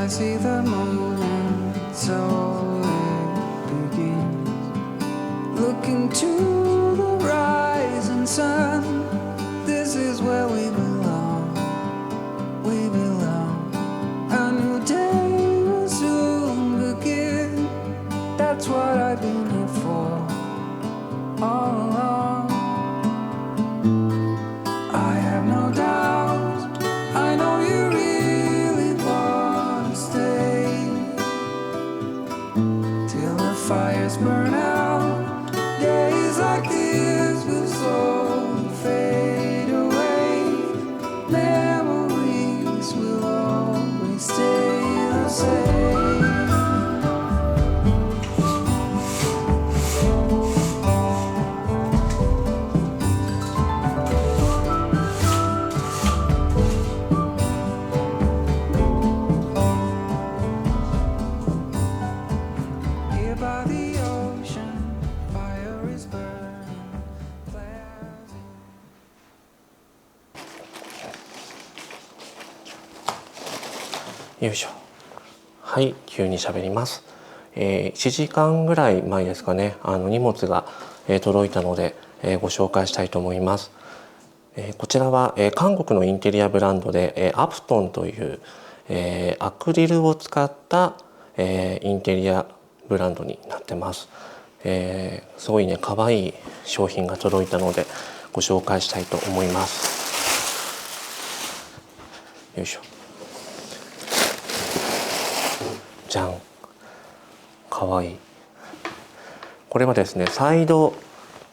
I see the moment, so it begins. Looking to the rising sun, this is where we belong. We belong. A new day will soon begin. That's what I've been here for all along. I have no doubt, I know you really want to stay till the fires burn out. Days like this will slowly fade away. Memories will always stay the same. Here by the ocean, fire is burning, flaresよいしょ。はい、急に喋ります。1時間ぐらい前ですかね、荷物が、届いたので、ご紹介したいと思います。こちらは、韓国のインテリアブランドで、アプトンという、アクリルを使った、インテリアブランドになってます。すごいね、可愛い商品が届いたのでご紹介したいと思います。よいしょ。じゃん、かわいい。これはですね、サイド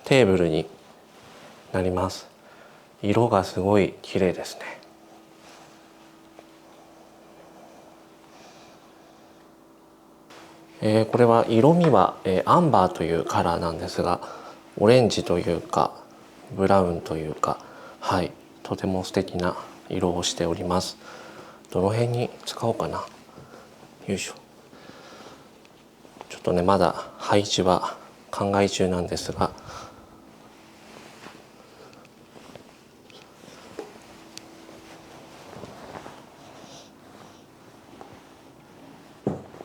テーブルになります。色がすごい綺麗ですね。これは色味は、アンバーというカラーなんですが、オレンジというかブラウンというか、はい、とても素敵な色をしております。どの辺に使おうかな。よいしょ。ちょっとね、まだ配置は考え中なんですが、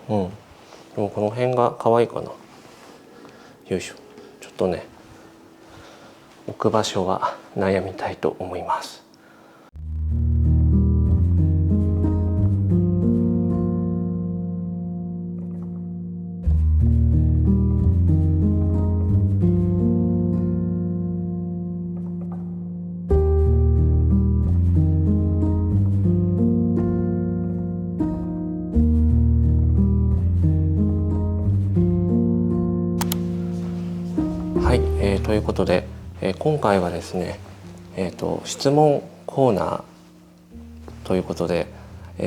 でもこの辺が可愛いかな。よいしょ。ちょっとね、置く場所は悩みたいと思います。はい、ということで、今回はですね、質問コーナーということで、イ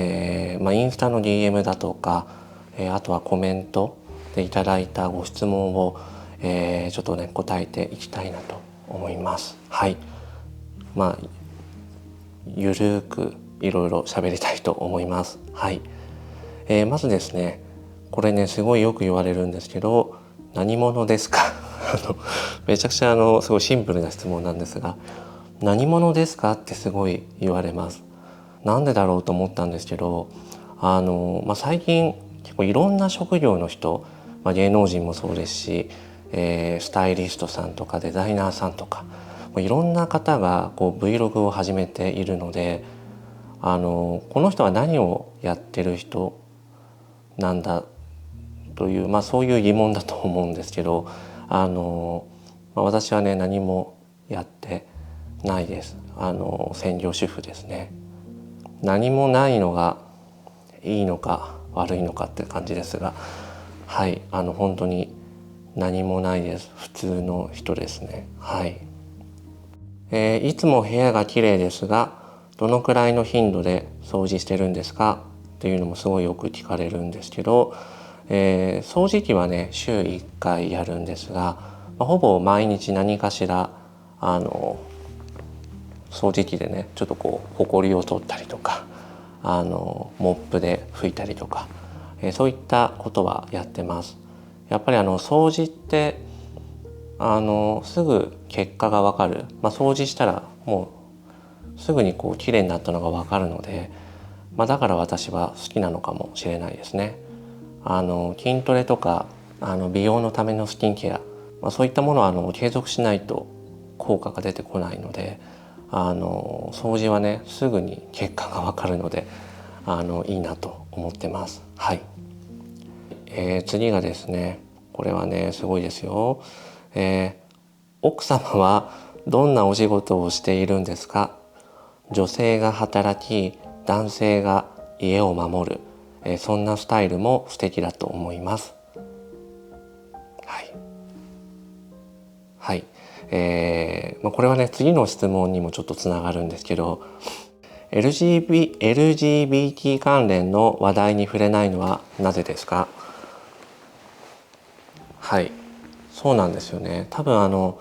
ンスタの DM だとか、あとはコメントでいただいたご質問を、ちょっとね答えていきたいなと思います。はい、ゆるくいろいろ喋りたいと思います。はい、まずですね、これねすごいよく言われるんですけど、何者ですかめちゃくちゃすごいシンプルな質問なんですが、何者ですかってすごい言われます。なんでだろうと思ったんですけど、最近結構いろんな職業の人、芸能人もそうですし、スタイリストさんとかデザイナーさんとかいろんな方がこう Vlog を始めているので、この人は何をやってる人なんだという、そういう疑問だと思うんですけど、私はね何もやってないです。専業主婦ですね。何もないのがいいのか悪いのかって感じですが、はい、本当に何もないです。普通の人ですね。はい。いつも部屋が綺麗ですが、どのくらいの頻度で掃除してるんですかっていうのもすごいよく聞かれるんですけど、掃除機はね週1回やるんですが、ほぼ毎日何かしら掃除機でねちょっとこう埃を取ったりとか、モップで拭いたりとか、そういったことはやってます。やっぱり掃除ってすぐ結果がわかる、掃除したらもうすぐにこう綺麗になったのがわかるので、だから私は好きなのかもしれないですね。筋トレとか美容のためのスキンケア、そういったものは継続しないと効果が出てこないので、掃除はねすぐに結果がわかるのでいいなと思ってます。はい。次がですね、これはねすごいですよ。奥様はどんなお仕事をしているんですか？女性が働き、男性が家を守る、そんなスタイルも素敵だと思います。はい。はい。これはね次の質問にもちょっとつながるんですけど、LGBT 関連の話題に触れないのはなぜですか？はい、そうなんですよね。多分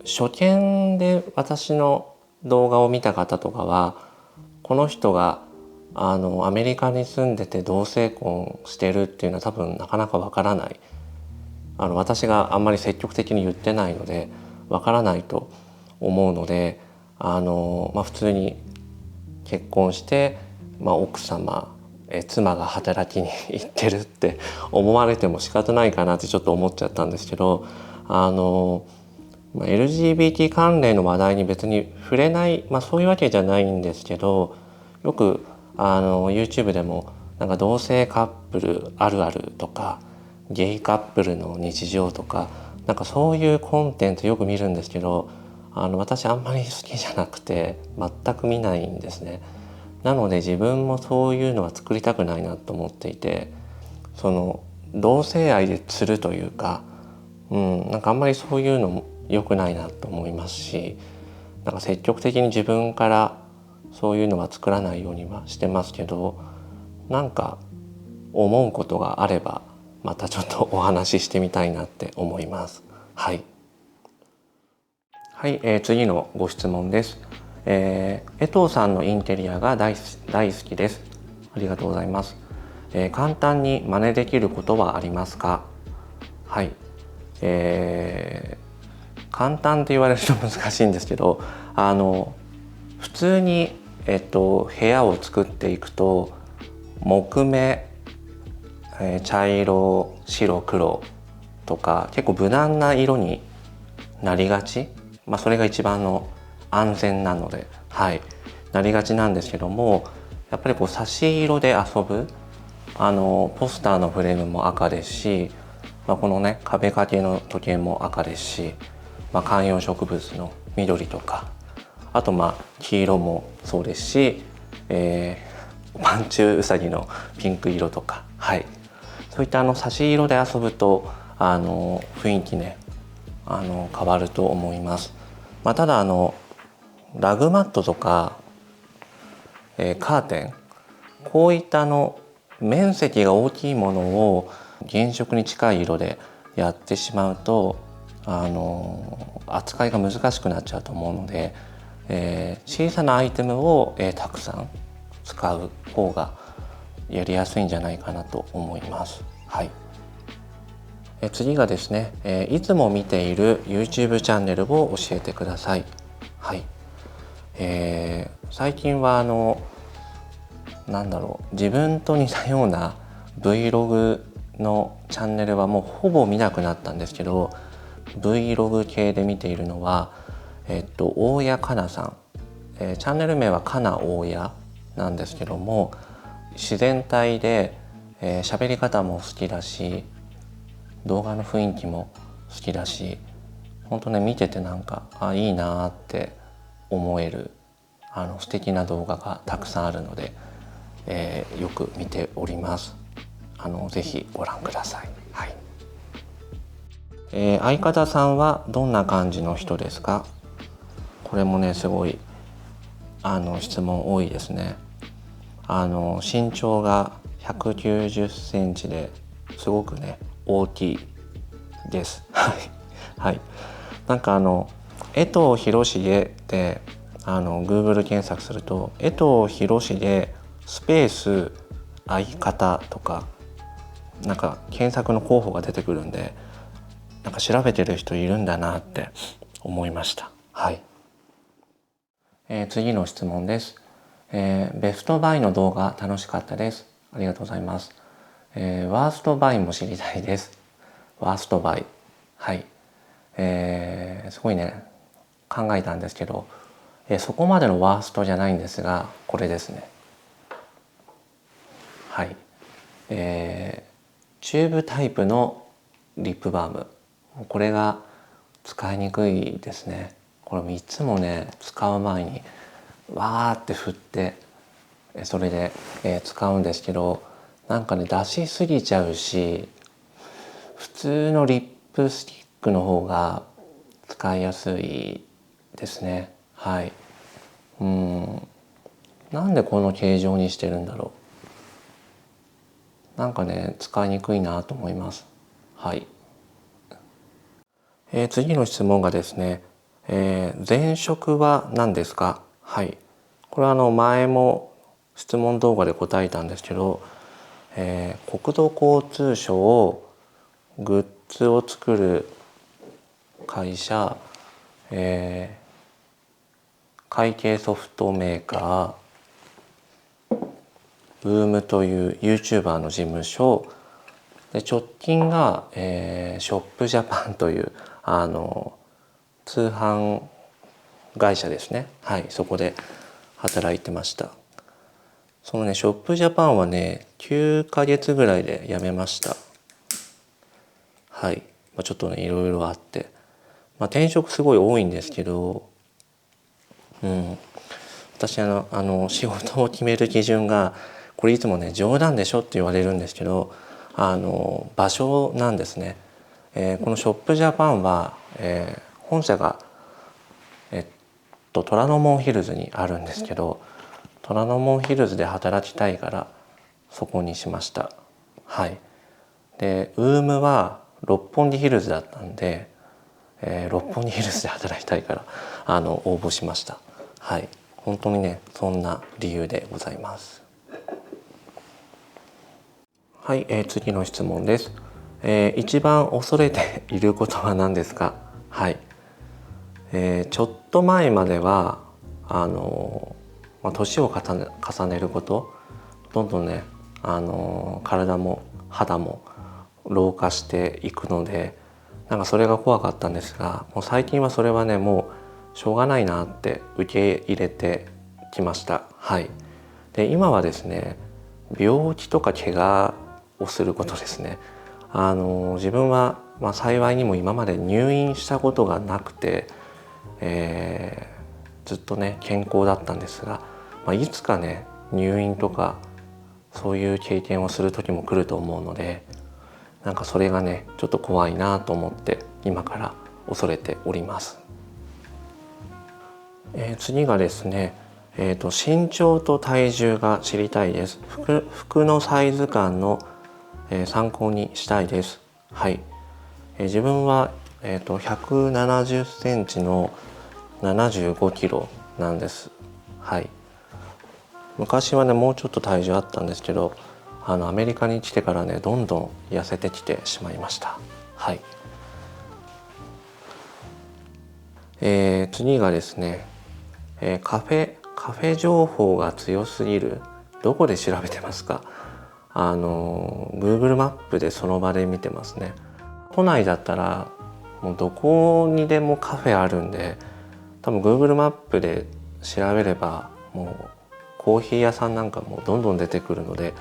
初見で私の動画を見た方とかは、この人がアメリカに住んでて同性婚してるっていうのは多分なかなかわからない、私があんまり積極的に言ってないのでわからないと思うので、普通に結婚して、奥様妻が働きに行ってるって思われても仕方ないかなってちょっと思っちゃったんですけど、LGBT 関連の話題に別に触れない、そういうわけじゃないんですけど、よくYouTube でもなんか同性カップルあるあるとかゲイカップルの日常とか、なんかそういうコンテンツよく見るんですけど、私あんまり好きじゃなくて全く見ないんですね。なので自分もそういうのは作りたくないなと思っていて、その同性愛で釣るというか、なんかあんまりそういうのも良くないなと思いますし、なんか積極的に自分からそういうのは作らないようにはしてますけど、なんか思うことがあればまたちょっとお話ししてみたいなって思います。はい。はい、次のご質問です。江藤さんのインテリアが大好きです。ありがとうございます。簡単に真似できることはありますか？はい。簡単って言われると難しいんですけど、普通に、部屋を作っていくと木目、茶色、白、黒とか結構無難な色になりがち、それが一番安全なので、はい、なりがちなんですけども、やっぱりこう差し色で遊ぶ、ポスターのフレームも赤ですし、このね壁掛けの時計も赤ですし、観葉植物の緑とか、あと黄色もそうですし、パンチュウサギのピンク色とか、はい、そういった差し色で遊ぶと雰囲気ね変わると思います。ただラグマットとか、カーテン、こういった面積が大きいものを原色に近い色でやってしまうと扱いが難しくなっちゃうと思うので、小さなアイテムを、たくさん使う方がやりやすいんじゃないかなと思います。はい。次がですね、いつも見ている YouTube チャンネルを教えてください。はい。最近は自分と似たような Vlog のチャンネルはもうほぼ見なくなったんですけど、 Vlog 系で見ているのは大谷かなさん、チャンネル名はかな大谷なんですけども、自然体で喋り方も好きだし、動画の雰囲気も好きだし、本当ね見ててなんかいいなって思える素敵な動画がたくさんあるので、よく見ております。ぜひご覧ください。はい。相方さんはどんな感じの人ですか？これもねすごい質問多いですね。身長が190センチですごくね大きいです。はい、はい。なんか江藤広重ってGoogle 検索すると江藤広重スペース相方とかなんか検索の候補が出てくるんで、なんか調べてる人いるんだなって思いました。はい。次の質問です。ベストバイの動画楽しかったです。ありがとうございます。ワーストバイも知りたいです。ワーストバイ。はい。すごいね、考えたんですけど、そこまでのワーストじゃないんですが、これですね。はい。チューブタイプのリップバーム。これが使いにくいですね。これいつもね、使う前にわーって振ってそれで、使うんですけど、なんかね出しすぎちゃうし、普通のリップスティックの方が使いやすいですね。はい。なんでこの形状にしてるんだろう。なんかね使いにくいなと思います。はい。次の質問がですね、前職は何ですか？はい。これは前も質問動画で答えたんですけど、国土交通省グッズを作る会社、会計ソフトメーカー、ブームという YouTuber の事務所で、直近が、ショップジャパンという通販会社ですね。はい、そこで働いてました。そのね、ショップジャパンはね、9ヶ月ぐらいで辞めました。はい。ちょっとね、いろいろあって。転職すごい多いんですけど、私仕事を決める基準が、これいつもね、冗談でしょって言われるんですけど、場所なんですね。このショップジャパンは、本社が、虎ノ門ヒルズにあるんですけど、虎ノ門ヒルズで働きたいからそこにしました。はい。でウームは六本木ヒルズだったんで、六本木ヒルズで働きたいから応募しました。はい。本当にねそんな理由でございます。はい、次の質問です。一番恐れていることは何ですか？はい。ちょっと前までは年を重ねること、どんどんね体も肌も老化していくので、なんかそれが怖かったんですが、もう最近はそれはねもうしょうがないなって受け入れてきました。はい。で今はですね、病気とか怪我をすることですね。自分は、幸いにも今まで入院したことがなくて、ずっとね健康だったんですが、いつかね入院とかそういう経験をする時も来ると思うので、なんかそれがねちょっと怖いなと思って今から恐れております。次がですね、身長と体重が知りたいです。服のサイズ感の、参考にしたいです。はい。自分は、170センチの75キロなんです。はい。昔はねもうちょっと体重あったんですけど、アメリカに来てからねどんどん痩せてきてしまいました。はい。次がですね、カフェ情報が強すぎる。どこで調べてますか？Google マップでその場で見てますね。都内だったらもうどこにでもカフェあるんで、多分 Google マップで調べればもうコーヒー屋さんなんかもどんどん出てくるので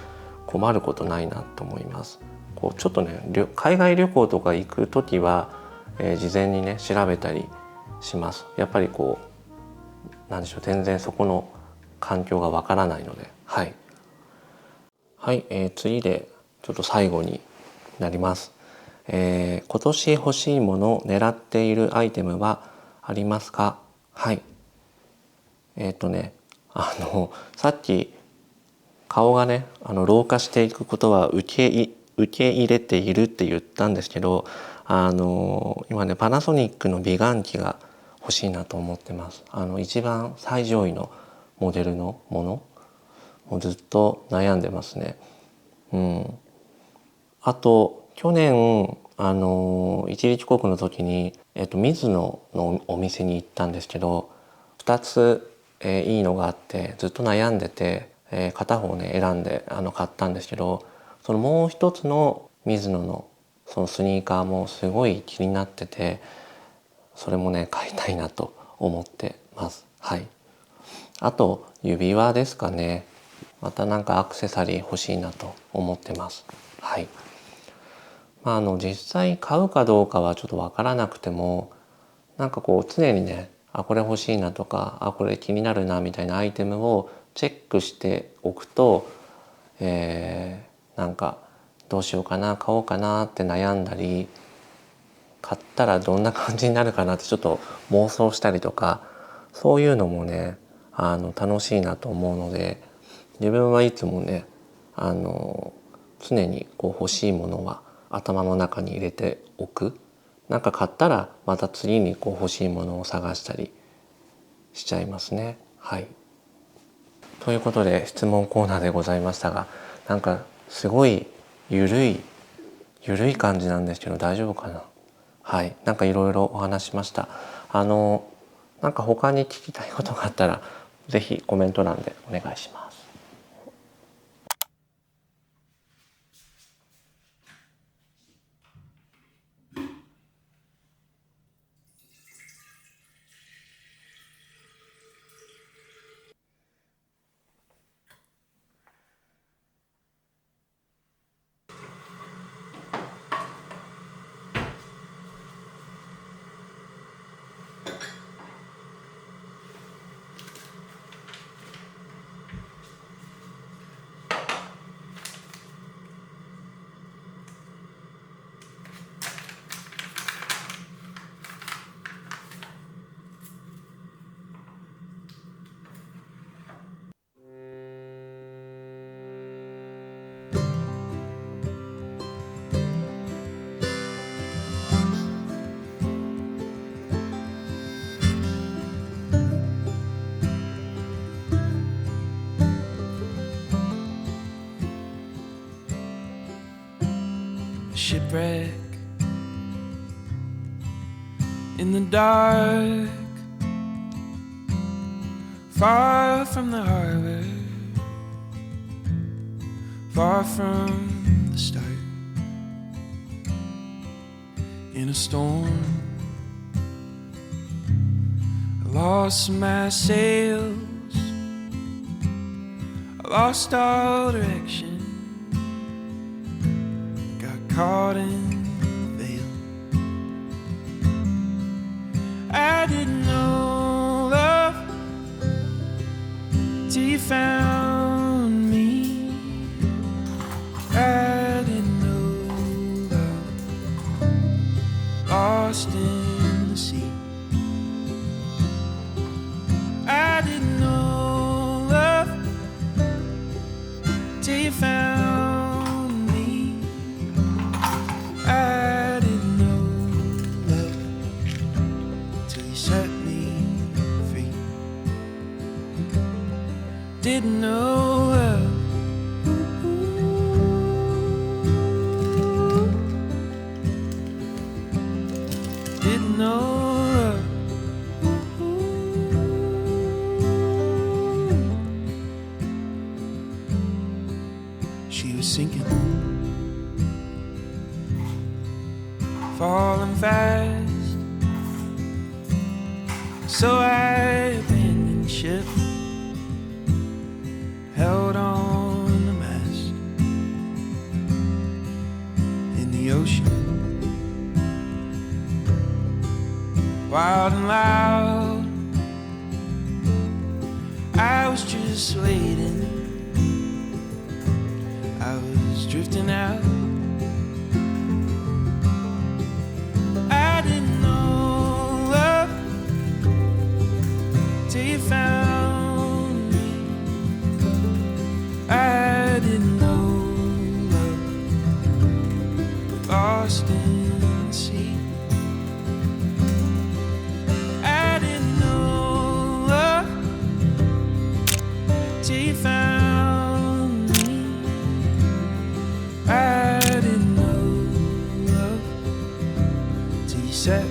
困ることないなと思います。ちょっとね海外旅行とか行く時は、事前にね調べたりします。やっぱりなんでしょう、全然そこの環境がわからないので。はい。はい、次でちょっと最後になります。今年欲しいもの、狙っているアイテムはありますか？はい。さっき顔がね老化していくことは受け入れているって言ったんですけど、今ねパナソニックの美顔器が欲しいなと思ってます。一番最上位のモデルのものもうずっと悩んでますね。あと去年一時帰国の時に、ミズノのお店に行ったんですけど、2ついいのがあってずっと悩んでて、片方ね選んで買ったんですけど、そのもう一つのミズノのそのスニーカーもすごい気になってて、それもね買いたいなと思ってます。はい。あと指輪ですかね。またなんかアクセサリー欲しいなと思ってます。はい。実際買うかどうかはちょっとわからなくても、なんかこう常にね、これ欲しいなとか、これ気になるなみたいなアイテムをチェックしておくと、なんかどうしようかな、買おうかなって悩んだり、買ったらどんな感じになるかなってちょっと妄想したりとか、そういうのもね楽しいなと思うので、自分はいつもね常にこう欲しいものは頭の中に入れておく。なんか買ったらまた次にこう欲しいものを探したりしちゃいますね。はい。ということで質問コーナーでございましたが、なんかすごいゆるい感じなんですけど大丈夫かな。はい。なんかいろいろお話しました。なんか他に聞きたいことがあったらぜひコメント欄でお願いします。Shipwreck in the dark, far from the harbor, far from the start. In a storm, I lost my sails, I lost all direction, caught in the veil. I didn't know love till you found me. I didn't know love, lost in the sea. I didn't know love till you found. Didn't know love. Didn't know love. She was sinking, falling fast, so I abandoned ship, held on the mast in the ocean, wild and loud. I was just waiting, I was drifting out. I didn't know love till you found me. I didn't know love, lost in the sea. I didn't know love till you found me. I didn't know love till you set